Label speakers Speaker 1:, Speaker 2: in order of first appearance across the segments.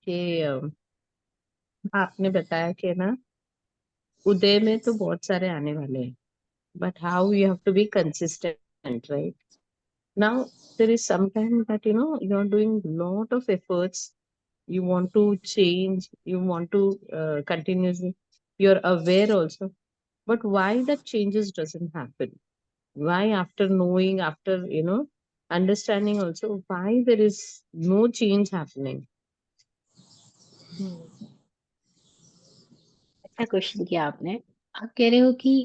Speaker 1: कि आपने बताया कि ना उदय में तो बहुत सारे आने वाले हैं, but how you have to be consistent, right? Now there is sometime that you're doing lot of efforts, you want to change, you want to continuously, you're aware also, but why that changes doesn't happen? Why after knowing, after understanding also, why there is no change happening?
Speaker 2: हम्म, अच्छा question किया आपने। आप कह रहे हो कि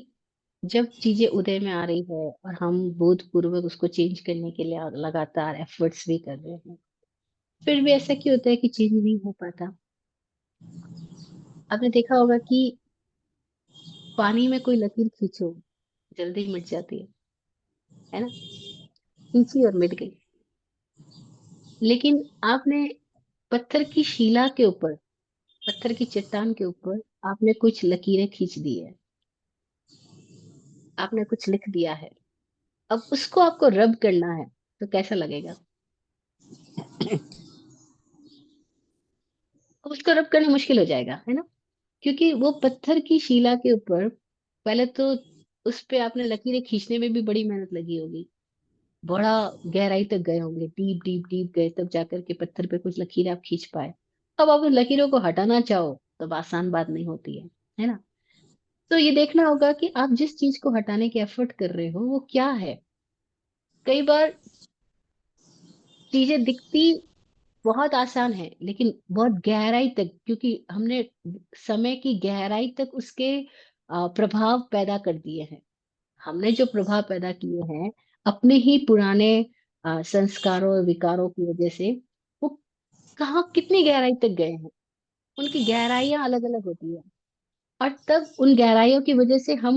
Speaker 2: जब चीजें उदय में आ रही है और हम बोधपूर्वक उसको चेंज करने के लिए लगातार एफर्ट्स भी कर रहे हैं, फिर भी ऐसा क्यों होता है कि चेंज नहीं हो पाता? आपने देखा होगा कि पानी में कोई लकीर खींचो, जल्दी मिट जाती है ना? खींची और मिट गई। लेकिन आपने पत्थर की शिला के ऊपर, पत्थर की चट्टान के ऊपर आपने कुछ लकीरें खींच दी है, आपने कुछ लिख दिया है। अब उसको आपको रब करना है तो कैसा लगेगा? अब उसको रब करना मुश्किल हो जाएगा, है ना? क्योंकि वो पत्थर की शिला के ऊपर पहले तो उस पे आपने लकीरें खींचने में भी बड़ी मेहनत लगी होगी, बड़ा गहराई तक गए होंगे, डीप डीप डीप गए, तब जाकर के पत्थर पे कुछ लकीरें आप खींच पाए। अब आप उन लकीरों को हटाना चाहो तब आसान बात नहीं होती है ना? तो ये देखना होगा कि आप जिस चीज को हटाने की एफर्ट कर रहे हो वो क्या है। कई बार चीजें दिखती बहुत आसान है लेकिन बहुत गहराई तक, क्योंकि हमने समय की गहराई तक उसके प्रभाव पैदा कर दिए हैं। हमने जो प्रभाव पैदा किए हैं अपने ही पुराने संस्कारों और विकारों की वजह से, वो कहाँ कितनी गहराई तक गए हैं। उनकी गहराइयां अलग अलग होती है, और तब उन गहराइयों की वजह से हम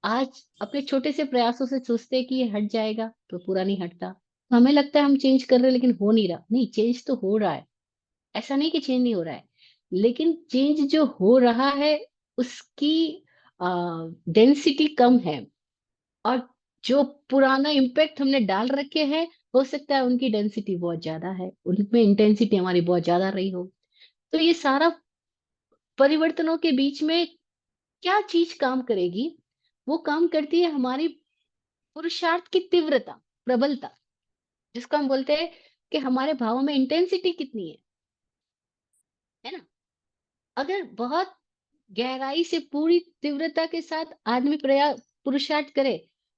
Speaker 2: आज अपने छोटे से प्रयासों से सोचते हैं कि ये हट जाएगा, तो पूरा नहीं हटता। तो हमें लगता है हम चेंज कर रहे हैं लेकिन हो नहीं रहा। नहीं, चेंज तो हो रहा है। ऐसा नहीं कि चेंज नहीं हो रहा है, लेकिन चेंज जो हो रहा है उसकी डेंसिटी कम है। और जो पुराना इम्पैक्ट हमने डाल रखे हैं, हो सकता है उनकी डेंसिटी बहुत ज्यादा है, उनमें इंटेंसिटी हमारी बहुत ज्यादा रही हो। तो ये सारा परिवर्तनों के बीच में क्या चीज काम करेगी? वो काम करती है हमारी पुरुषार्थ की तीव्रता, प्रबलता, जिसको हम बोलते हैं कि हमारे भावों में इंटेंसिटी कितनी है ना? अगर बहुत गहराई से पूरी तीव्रता के साथ आदमी प्रयास पुरुषार्थ करे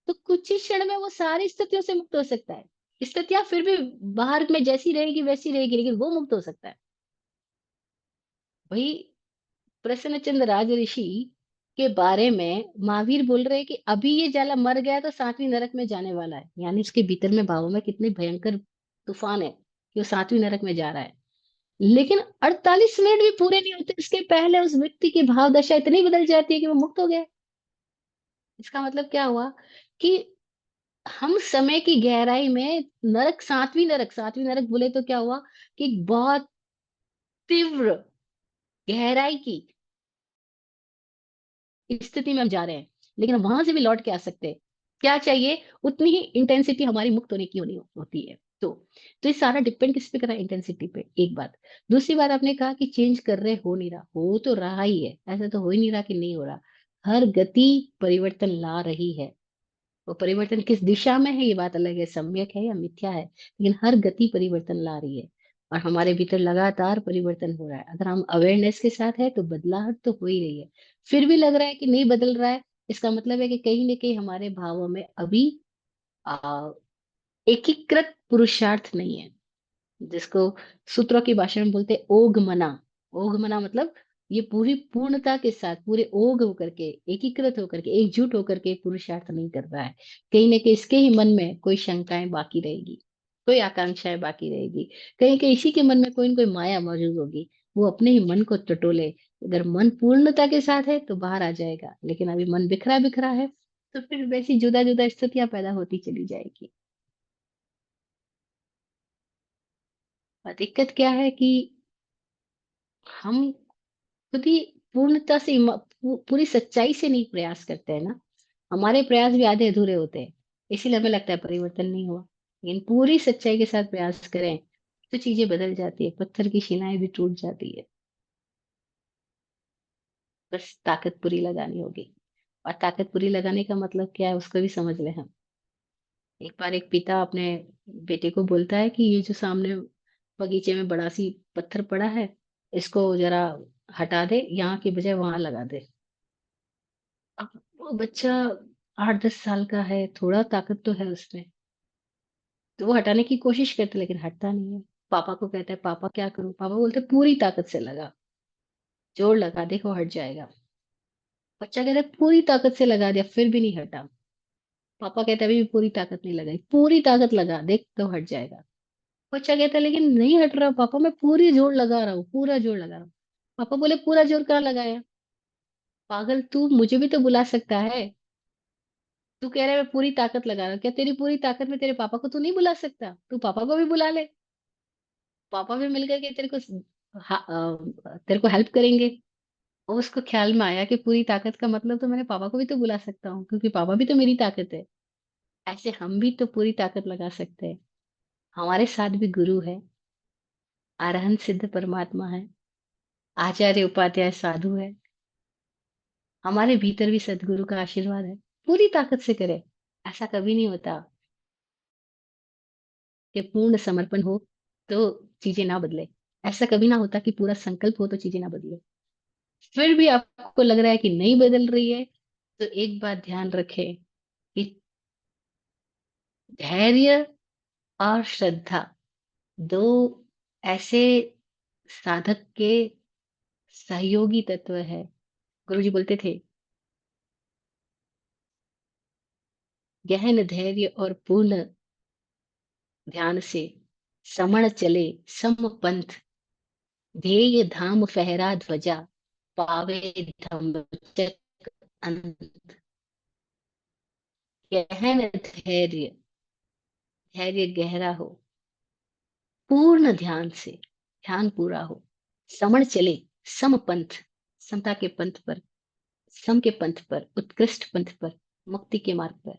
Speaker 2: तो कुछ ही क्षण में वो सारी स्थितियों से मुक्त हो सकता है। स्थितियां फिर भी बाहर में जैसी रहेगी वैसी रहेगी, लेकिन वो मुक्त हो सकता है। वही प्रसन्नचंद्र राज ऋषि के बारे में महावीर बोल रहे हैं कि अभी ये जाला मर गया तो सातवीं नरक में जाने वाला है। यानी उसके भीतर में भावों में कितनी भयंकर तूफान है कि वो सातवीं नरक में जा रहा है। लेकिन 48 मिनट भी पूरे नहीं होते उसके पहले उस व्यक्ति की भाव दशा इतनी बदल जाती है कि वो मुक्त हो गया। इसका मतलब क्या हुआ कि हम समय की गहराई में नरक, सातवीं नरक बोले तो क्या हुआ कि बहुत तीव्र गहराई की स्थिति में हम जा रहे हैं, लेकिन हम वहां से भी लौट के आ सकते हैं। क्या चाहिए? उतनी ही इंटेंसिटी हमारी मुक्त होने की होनी होती है। तो ये सारा डिपेंड किस पे कर रहा है? इंटेंसिटी पे। एक बात। दूसरी बात, आपने कहा कि चेंज कर रहे, हो नहीं रहा। हो तो रहा ही है, ऐसा तो हो ही नहीं रहा कि नहीं हो रहा। हर गति परिवर्तन ला रही है। वो परिवर्तन किस दिशा में है ये बात अलग है, सम्यक है या मिथ्या है, लेकिन हर गति परिवर्तन ला रही है। और हमारे भीतर लगातार परिवर्तन हो रहा है। अगर हम अवेयरनेस के साथ है तो बदलाहट तो हो ही रही है। फिर भी लग रहा है कि नहीं बदल रहा है, इसका मतलब है कि कहीं ना कहीं हमारे भावों में अभी आ, एकीकृत पुरुषार्थ नहीं है, जिसको सूत्रों की भाषा में बोलते हैं ओघ मना। ओघ मना मतलब ये पूरी पूर्णता के साथ, पूरे ओघ होकर के, एकीकृत होकर के, एकजुट होकर के पुरुषार्थ नहीं कर रहा है। कहीं ना कहीं इसके ही मन में कोई शंकाएं बाकी रहेगी, कोई आकांक्षाएं बाकी रहेगी। कहीं कहीं इसी के मन में कोई न कोई माया मौजूद होगी, वो अपने ही मन को टटोले। अगर मन पूर्णता के साथ है तो बाहर आ जाएगा, लेकिन अभी मन बिखरा बिखरा है तो फिर वैसी जुदा जुदा स्थितियां पैदा होती चली जाएगी। और दिक्कत क्या है कि हम खुद ही पूर्णता से पूरी सच्चाई से नहीं प्रयास करते हैं ना। हमारे प्रयास भी आधे अधूरे होते हैं, इसीलिए हमें लगता है परिवर्तन नहीं हुआ। लेकिन पूरी सच्चाई के साथ प्रयास करें तो चीजें बदल जाती है, पत्थर की शिलाएं भी टूट जाती है। बस ताकत पूरी लगानी होगी। और ताकत पूरी लगाने का मतलब क्या है उसको भी समझ ले हम। एक बार एक पिता अपने बेटे को बोलता है कि ये जो सामने बगीचे में बड़ा सी पत्थर पड़ा है, इसको जरा हटा दे, यहाँ की बजाय वहां लगा दे। अब वो बच्चा 8-10 साल का है, थोड़ा ताकत तो है उसमें, तो वो हटाने की कोशिश करता है लेकिन हटता नहीं है। पापा को कहता है, पापा क्या करूं? पापा बोलते पूरी ताकत से लगा, जोर लगा, देखो हट जाएगा। बच्चा कहता है पूरी ताकत से लगा दिया फिर भी नहीं हटा। पापा कहते हैं अभी भी पूरी ताकत नहीं लगाई, पूरी ताकत लगा देख तो हट जाएगा। बच्चा कहता है लेकिन नहीं हट रहा पापा, मैं पूरी जोर लगा रहा हूँ, पूरा जोर लगा रहा हूँ। पापा बोले पूरा जोर कहाँ लगाया? पागल, तू मुझे भी तो बुला सकता है। तू कह रहा है मैं पूरी ताकत लगा रहा हूँ, क्या तेरी पूरी ताकत में तेरे पापा को तू नहीं बुला सकता? तू पापा को भी बुला ले, पापा भी मिलकर के तेरे को हेल्प करेंगे। और उसको ख्याल में आया कि पूरी ताकत का मतलब तो मैंने पापा को भी तो बुला सकता हूँ, क्योंकि पापा भी तो मेरी ताकत है। ऐसे हम भी तो पूरी ताकत लगा सकते हैं। हमारे साथ भी गुरु है, अरहंत सिद्ध परमात्मा है, आचार्य उपाध्याय साधु है। हमारे भीतर भी सदगुरु का आशीर्वाद है। पूरी ताकत से करे, ऐसा कभी नहीं होता कि पूर्ण समर्पण हो तो चीजें ना बदले। ऐसा कभी ना होता कि पूरा संकल्प हो तो चीजें ना बदले। फिर भी आपको लग रहा है कि नहीं बदल रही है, तो एक बात ध्यान रखें कि धैर्य और श्रद्धा दो ऐसे साधक के सहयोगी तत्व है। गुरुजी बोलते थे, गहन धैर्य और पूर्ण ध्यान से समण चले सम पंथ, ध्येय धाम फहरा ध्वजा, पावे धम्मचक अंत। गहन धैर्य, धैर्य गहरा हो, पूर्ण ध्यान से ध्यान पूरा हो, समण चले सम पंथ, समता के पंथ पर, सम के पंथ पर, उत्कृष्ट पंथ पर, मुक्ति के मार्ग पर,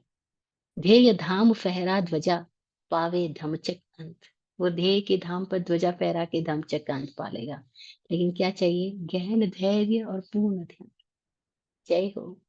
Speaker 2: ध्येय धाम फहरा ध्वजा, पावे धम्मचक अंत। वो ध्येय के धाम पर ध्वजा फहरा के धम्मचक का अंत पालेगा। लेकिन क्या चाहिए? गहन धैर्य और पूर्ण ध्यान। जय हो।